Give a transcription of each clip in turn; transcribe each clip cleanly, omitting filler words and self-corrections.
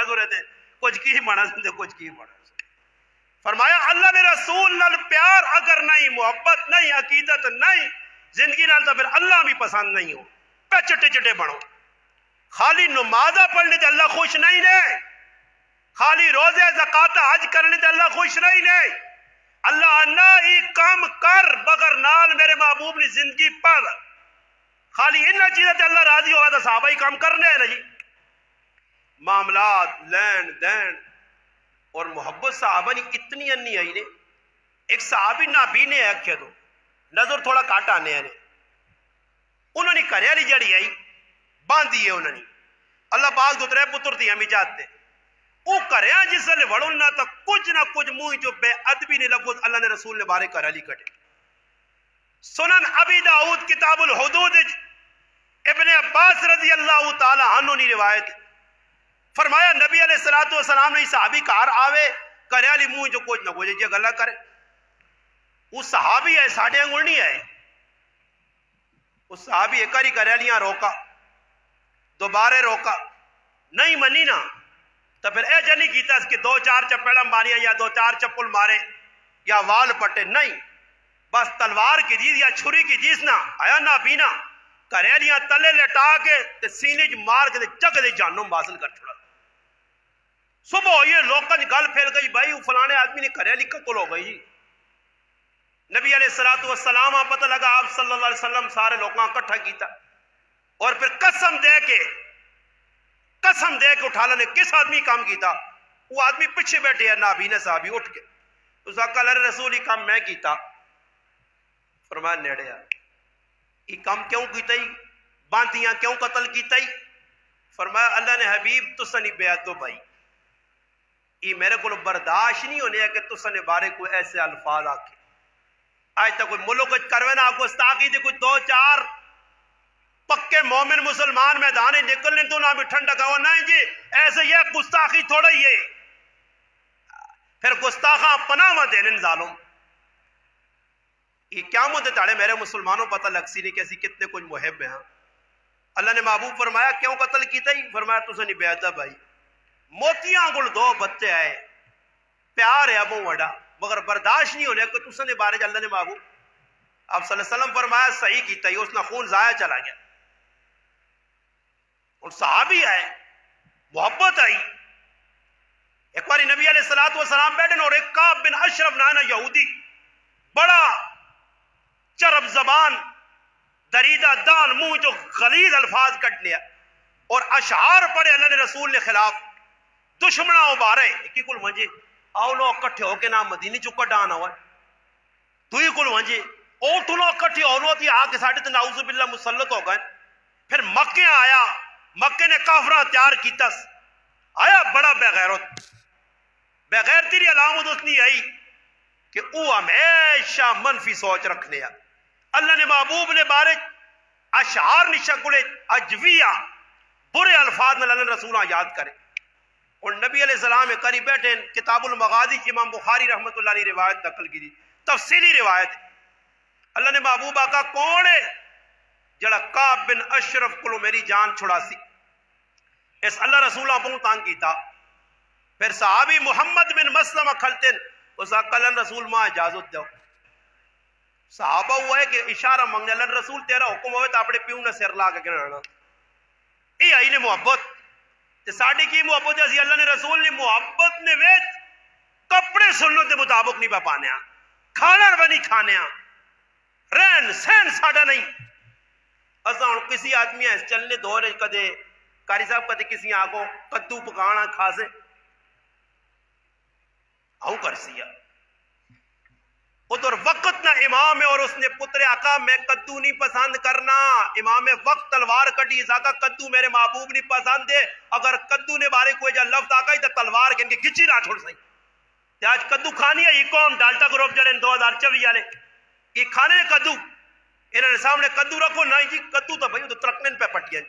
دو رہتے ہیں کچھ کی بنا سکتے کچھ کی بنا سکتے. فرمایا اللہ نے رسول نال پیار اگر نہیں محبت نہیں عقیدت نہیں زندگی نال تو پھر اللہ بھی پسند نہیں ہو پہ چٹے چٹے بنو. خالی نمازہ پڑھنے تے اللہ خوش نہیں نے, خالی روزے زکات حج کرنے تے اللہ خوش نہیں نے. اللہ نہ ہی کام کر بغیر نال میرے محبوب نے زندگی پر خالی ان چیزیں تے اللہ راضی ہوگا تو صحابہ ہی کام کرنے ہیں نا جی. معاملات لین دین اور محبت صحابہ نے اتنی انی آئی نے. ایک صحابی نابی نے آکھے دو نظر تھوڑا کاٹ آنے ہیں انہوں نے کرے لی جڑی آئی باندھی ہے انہوں نے اللہ پاک دو ترے پتر دی ہمیں جاتے وہ کرے جس لئے وڑن نہ تا کچھ نہ کچھ موہ جو بے ادبی نے لفظ اللہ نے رسول نے بارے کرے لی کٹے. سنن ابی داؤد کتاب الحدود ابن عباس رضی اللہ تعالی عنہ نے روایت فرمایا نبی علیہ السلام نے صحابی کار آوے کرے لی موہ جو کچھ نہ کچھ جی گلہ کرے. وہ صحابی ہے ساڑھے انگل نہیں ہے وہ صحابی ایک ہی کرے لیاں روکا دوبارے روکا نہیں منی نا تو پھر اے جنی کیتا اس کے دو چار چپیڑا ماریاں یا دو چار چپل مارے یا وال پٹے نہیں بس تلوار کی جیز یا چھری کی جیز نہ آیا نہ بینا کرے لیاں تلے لٹا کے تے سینے جو مار کے چک دے جانم حاصل کر چھوڑا. صبح یہ لوکن گل پھیل گئی بھائی وہ فلانے آدمی نے کرے لی قتل ہو گئی جی. نبی علیہ السلام پتہ لگا آپ صلی اللہ علیہ وسلم سارے لوگوں اکٹھا کیتا اور پھر قسم دے کے اٹھا لینے کس آدمی کام کیتا وہ آدمی پیچھے بیٹھے ہے نابی نے صحابی اٹھ کے اس وقت اللہ رسول ہی کام میں کیتا. فرمایا نیڑے آ یہ کام کیوں کیتا ہی باندیاں کیوں قتل کیتا ہی. فرمایا اللہ نے حبیب تسنی بیعت دو بھائی یہ میرے کو برداشت نہیں ہونے ہے کہ تسنے بارے کوئی ایسے الفاظ آکے آج تک کوئی ملک کروے نا گستاخی دے کوئی دو چار پکے مومن مسلمان میدانے نکلنے تو نہ بھی ٹھنڈا کہو نہیں جی ایسے یہ گستاخی تھوڑا ہی ہے. پھر گستاخاں پناہ دینے ظالم یہ کیا مدد تاڑے میرے مسلمانوں پتہ لگ سی نہیں کیسی کتنے کچھ محب ہیں. اللہ نے محبوب فرمایا کیوں قتل کیتا ہی فرمایا تو سنی بیعتہ بھائی موتیاں گل دو بچے آئے پیار ہے ابو وڈا مگر برداشت نہیں ہونے کہ تسنے بارے اللہ نے محبوب آپ صلی اللہ علیہ وسلم فرمایا صحیح کیتا ہی اس نے خون ضائع چلا گیا. اور صحابی آئے محبت آئی. ایک باری نبی علیہ السلام بیٹھے اور ایک کعب بن اشرف نانا یہودی بڑا چرب زبان دریدہ دان منہ جو غلیظ الفاظ کٹ لیا اور اشعار پڑے اللہ نے رسول نے خلاف دشمنہ ابارے ایک کل منجے آؤ لو اکٹھے ہو کے نام مدینی چکا ڈانا ہوا تو ہی کل منجے اور تو لو اکٹھے ہو لو تھی آگے ساڑھے تے نعوذ باللہ مسلط ہو گئے. پھر مکہ آیا مکہ نے کافرہ تیار کیتا آیا بڑا بغیر تیری علامت اس نے آئی کہ وہ ہمیشہ منفی سوچ رکھنے ہیں. اللہ نے محبوب نے بارے اشعار نشکڑے اجویہ برے الفاظ میں اللہ رسولہ یاد کرے. اور نبی علیہ السلام قریب بیٹھے کتاب المغازی امام بخاری رحمت اللہ علیہ روایت نقل کی تفصیلی روایت. اللہ نے محبوب آقا کون ہے جڑا کعب بن اشرف کو میری جان چھڑا سی اس اللہ رسولہ بہت تانگ کیتا. پھر صحابی محمد بن مسلمہ کھلتن اس اللہ رسول ماں اجازت دو. صحابہ ہوا ہے کہ اشارہ منگنے اللہ رسول تیرا حکم ہوئے تو اپنے پیوں نے سر لا کے گرنا یہ آئی نے محبت تے ساڑھی کی محبت ہے اللہ نے رسول نے محبت نے ویچ کپڑے سننے کے مطابق نہیں پانے کھانا بنی کھانے رہن سہن ساڑھا نہیں. اصلا کسی آدمی ہے چلنے دور ہے کدے کاری صاحب کدے کسی آگو کدو پکانا کھا سے آؤ کر سیا ادھر وقت نہ امام ہے اور اس نے پتر آقا میں کدو نہیں پسند کرنا امام وقت تلوار کٹی آقا کدو میرے محبوب نہیں پسند ہے اگر کدو نے بارے کوئی جا لفظ آقا ہی تو تلوار کے ان کی کچی نہ چھوڑ سکیں آج کدو کھانی ہے یہ قوم ڈالٹا گروپ جڑے 2024 والے یہ کھانے کدو انہوں نے سامنے کدو رکھو نہیں جی کدو تو بھائی تو ترکنے پہ پٹیا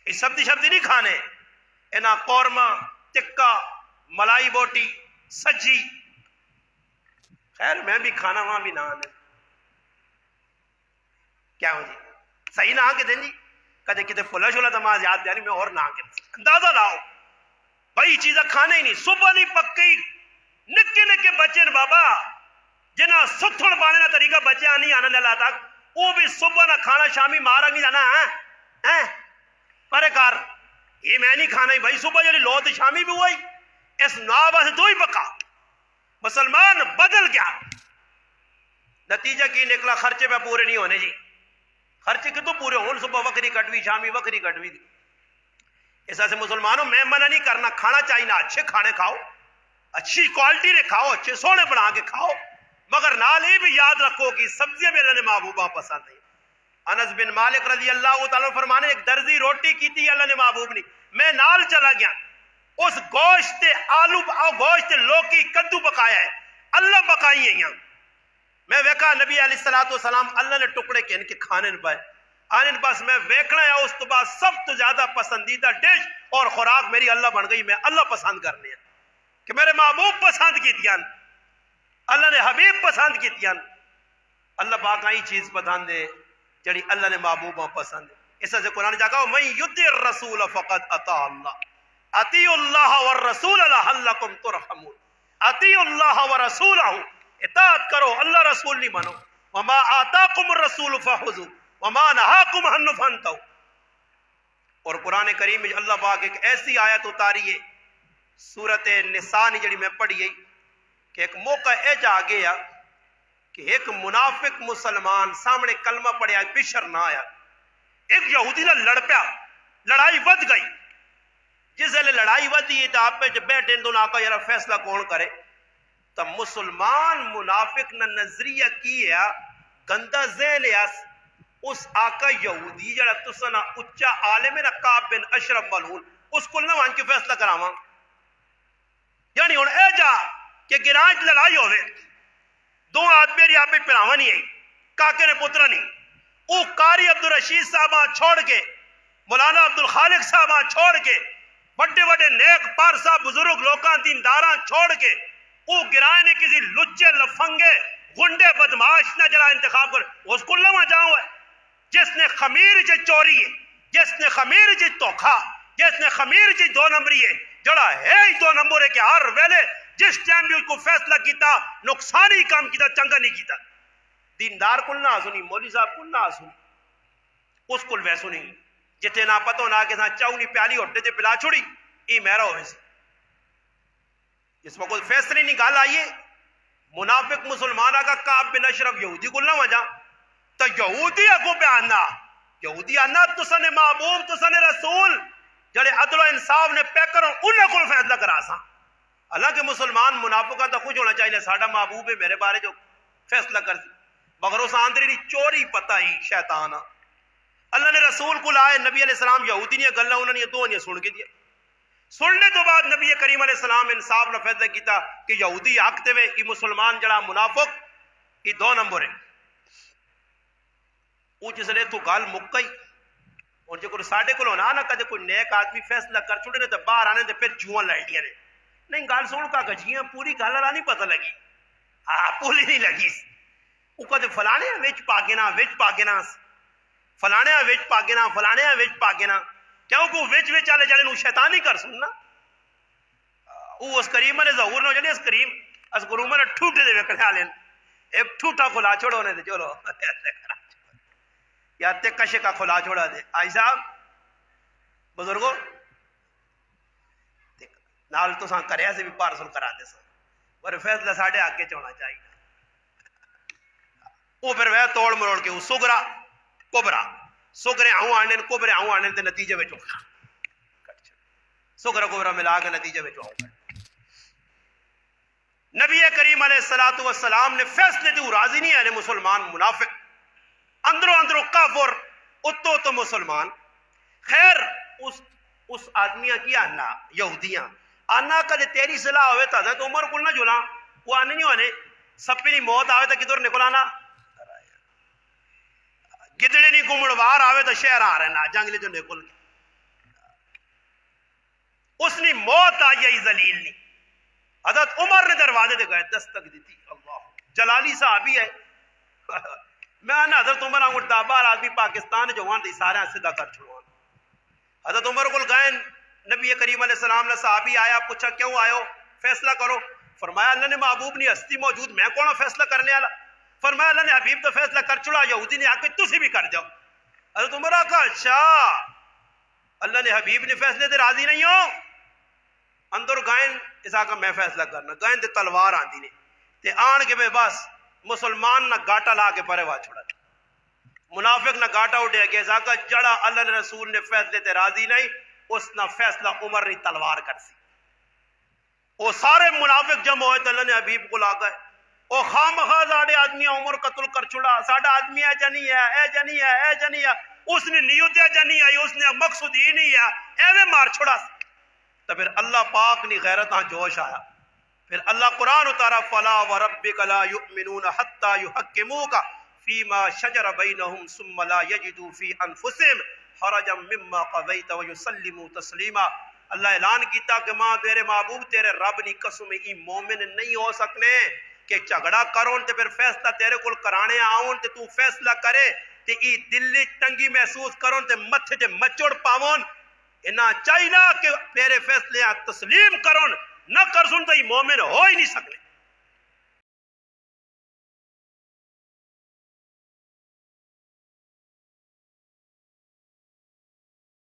یہ سبزی نہیں کھانے انہاں قورمہ ٹکا ملائی بوٹی سجی خیر میں بھی کھانا وہاں بھی نہ آنے کیا ہو جی صحیح نہ آ کے دیں جی کدے کتے پھلا شولا تو ماں یاد دیا نہیں میں اور نہ آ کے اندازہ لاؤ چیزاں کھانے ہی نہیں، صبح نہیں پکی نکے نکے بچے نے بابا جنہ ستھن پانے کا طریقہ بچے نہیں آنا اللہ تک، وہ بھی صبح نہ کھانا شامی مارا نہیں جانا ہے پرے کار یہ میں نہیں کھانا ہی بھائی، صبح جڑی لو تو شامی بھی ہوئی، اس نوابہ سے دو ہی پکا، مسلمان بدل گیا۔ نتیجہ کی نکلا، خرچے پہ پورے نہیں ہونے جی، خرچے کتوں پورے ہوں، صبح وکری کٹوی شامی وکری کٹوی دی۔ اس ایسے مسلمانوں میں منع نہیں کرنا، کھانا چاہیے نا، اچھے کھانے کھاؤ، اچھی کوالٹی نے کھاؤ، اچھے سونے بنا کے کھاؤ، مگر نال یہ بھی یاد رکھو کہ سبزیاں بھی اللہ نے محبوبہ پسند ہے۔ انس بن مالک رضی اللہ تعالیٰ فرمانے ایک درزی روٹی کی تھی اللہ نے محبوب نہیں، میں نال چلا گیا، اس گوشت آلو گوشت لوکی کدو پکایا ہے، اللہ پکائی ہے یہاں، میں ویکھا نبی علیہ السلام اللہ نے ٹکڑے کے ان کے کھانے پائے آنے پاس میں ویکھنا ہے، اس تو بعد سب تو زیادہ پسندیدہ ڈش اور خوراک میری اللہ بن گئی، میں اللہ پسند کرنے ہیں کہ میرے محبوب پسند کی تھیاں، اللہ نے حبیب پسند کی تھیاں، اللہ پاک آئی چیز پسند دے جڑی اللہ نے محبوبہ پسند ہے۔ اس سے قرآن جاگا من یطع الرسول فقد اطاع اللہ، اطیعوا اللہ والرسول لعلکم ترحمون، اطیعوا اللہ ورسولہ، اطاعت کرو اللہ رسول نہیں مانو، وما آتاکم الرسول فخذوا وما نہاکم عنہ فانتہوا۔ اور قرآن کریم میں اللہ پاک ایک ایسی آیت اتاری ہے سورۃ نساء جڑی میں پڑھی ہے کہ ایک موقع اے جا گیا کہ ایک منافق مسلمان سامنے کلمہ پڑھیا بشر نہ آیا، ایک یہودی نہ لڑ پیا، لڑائی ود گئی، جس ویلے لڑائی ودی تو آپ پہ جب بیٹھے تو آقا یار فیصلہ کون کرے، تو مسلمان منافق نہ نظریہ کیا گندہ ذہن ہے اس آقا یہودی جڑا تسنا اچا عالم ہے نا کعب بن اشرف ملعون، اس کو نہ وہاں کی فیصلہ کراواں، یعنی ہن اے جا کہ گراج لڑائی ہوئے دو آدمی آپ پراوا نہیں آئی، کاکے نے پترا نہیں، وہ قاری عبدالرشید صاحبہ چھوڑ کے مولانا عبدالخالق صاحبہ چھوڑ کے بڑے بڑے نیک پارسا بزرگ لوکاں دینداراں چھوڑ کے وہ گرائے نے کسی لچے لفنگے گنڈے بدماش نہ جلا انتخاب کر، اس کو لما جاؤں ہے جس نے خمیر چے چوری ہے، جس نے خمیر چے توکھا، جس نے خمیر چے دو نمبری ہے، جڑا ہے ہی دو نمبر ہے کہ ہر ویلے جس ٹائم بھی اس کو فیصلہ کیتا نقصانی کام کیتا چنگا نہیں کیتا، دیندار کل نہ سنی، مولوی صاحب کل نہ سنی، اس کل ویسو نہیں جتے نہ پتہ نہ کہ چاؤ نہیں پیالی ہوتے تے پلا چھوڑی ای میرا ہوئے سے جس میں کوئی فیصلے نہیں گال آئیے منافق مسلمان آگا کعب بن اشرف یہودی کل نہ وجہ تو یہودی اگو پہ آنا، یہودی آنا تسن محبوب تسن رسول جڑے عدل و انصاف نے پہ کرو انہیں کل فیصلہ کرا سا، حالانکہ مسلمان منافقہ تو خوش ہونا چاہیے ساڑھا محبوب ہے میرے بارے جو فیصلہ کرتی، مگر اس آندری نہیں چوری پتہ ہی شیطانہ، اللہ نے رسول کو لائے نبی علیہ السلام یہودی نہیں گلہ انہوں نے یہ دو نہیں سن کے دیا، سننے تو بعد نبی کریم علیہ السلام انصاف نے فیصلہ کیتا کہ یہودی حق تے یہ مسلمان جڑا منافق یہ دو نمبر ہے، وہ جس نے تو گال مکئی اور جو کوئی ساڑھے کو ہونا نہ کدے کوئی نیک آدمی فیصلہ کر چھوڑے نے تو باہر آنے دے پھر جوان لائے دیا نے نہیں گال سن کا گجیاں پوری گال رہا نہیں پتہ لگی پولی نہیں لگی وہ کدے فلانے ویچ پاگینا ویچ پاگینا فلانے ویچ پاگینا فلانے ویچ پاگینا کیوں کو ویچ ویچ آلے جالے نو شیطان ہی کر سننا وہ اس کریم نے ظہور نو جانے اس کریم اس کرومہ نے ٹھوٹے دے وکڑے آلے ایک ٹھوٹا کھلا چھوڑو نے دے چلو یا تے کشے کا کھلا چھوڑا دے آئی صاحب بزرگو نال تو ساں کریا سے بھی پارسل کرا دے ساں پر فیصلہ ساڑھے آکے چونا چاہیے وہ پھر وہ توڑ مروڑ کے وہ سگرا کبرا سگرے آؤں آنے کبرے آؤں آنے تے نتیجے میں چوکا سگرا کبرا ملا کے نتیجے میں چوکا نبی کریم علیہ السلام نے فیصلے دی راضی نہیں ہے مسلمان منافق اندروں اندروں کافر اتو تو مسلمان خیر اس آدمیاں کی آنا یہودیاں آنا کدے تیری صلاح ہوئے تا حضرت عمر کل نہ جلا وہ آنے نہیں ہونے سپنی موت آوے تا کدھر نکلانا گدڑی نہیں گمڑوار آوے تو شہر آ رہے نا جنگلی تو نکل گئے اس نے موت آئی آئی ذلیل نہیں حضرت عمر نے دروازے دے گئے دستک دیتی اللہ جلالی صحابی ہے میں آنا حضرت عمر آنگوڑ دابار آدمی پاکستان جوان دی سارے سدھا کر چھوڑوان حضرت عمر کو گئے نبی کریم علیہ السلام نے صحابی آیا پوچھا کیوں آئے ہو فیصلہ کرو فرمایا اللہ نے محبوب نہیں ہستی موجود میں کون فیصلہ کرنے والا فرمایا اللہ نے حبیب تو فیصلہ کر چڑا یہودی نے آ کے تسی بھی کر جاؤ حضرت عمر کہا اچھا اللہ نے حبیب نے فیصلے تے راضی نہیں ہو اندر گائن اس آقا میں فیصلہ کرنا گائن تے تلوار آندی نے تے آن کے بے بس مسلمان نہ گاٹا لا کے پرے وا چھوڑا منافق نہ گاٹا اٹھے گیا اس آقا جڑا اللہ نے رسول نے فیصلے تے راضی نہیں اس نہ فیصلہ عمر نے تلوار کر سی وہ سارے منافق جمع ہوئے تو اللہ نے حبیب کو لا گئے وہ خام خواہ ساڑھے آدمی عمر قتل کر چھڑا ساڑھا آدمی ہے جنی ہے اے جنی ہے اے جنی ہے اس نے نیت ہے جنی آئی اس نے مقصود ہی نہیں ہے اے میں مار چھڑا تو پھر اللہ پاک نے غیرت ہاں جوش آیا پھر اللہ قرآن اتارا فلا وربک لا یؤمنون حتی یحکموک فیما شجر بینہم ثم لا یجدوا فی انفسہم حرجا مما قضیت ویسلموا تسلیما اللہ اعلان کیتا کہ ماں تیرے محبوب تیرے رب نی قسم ای مومن نہیں ہو سکنے کہ جھگڑا کرون تے پھر فیصلہ تیرے کول کرانے آون تے تو فیصلہ کرے تے ای دلی تنگی محسوس کرون تے متھے تے مچڑ پاون انہاں چاہیے کہ تیرے فیصلے تسلیم کرون نہ کرسن تو ای مومن ہو ہی نہیں سکنے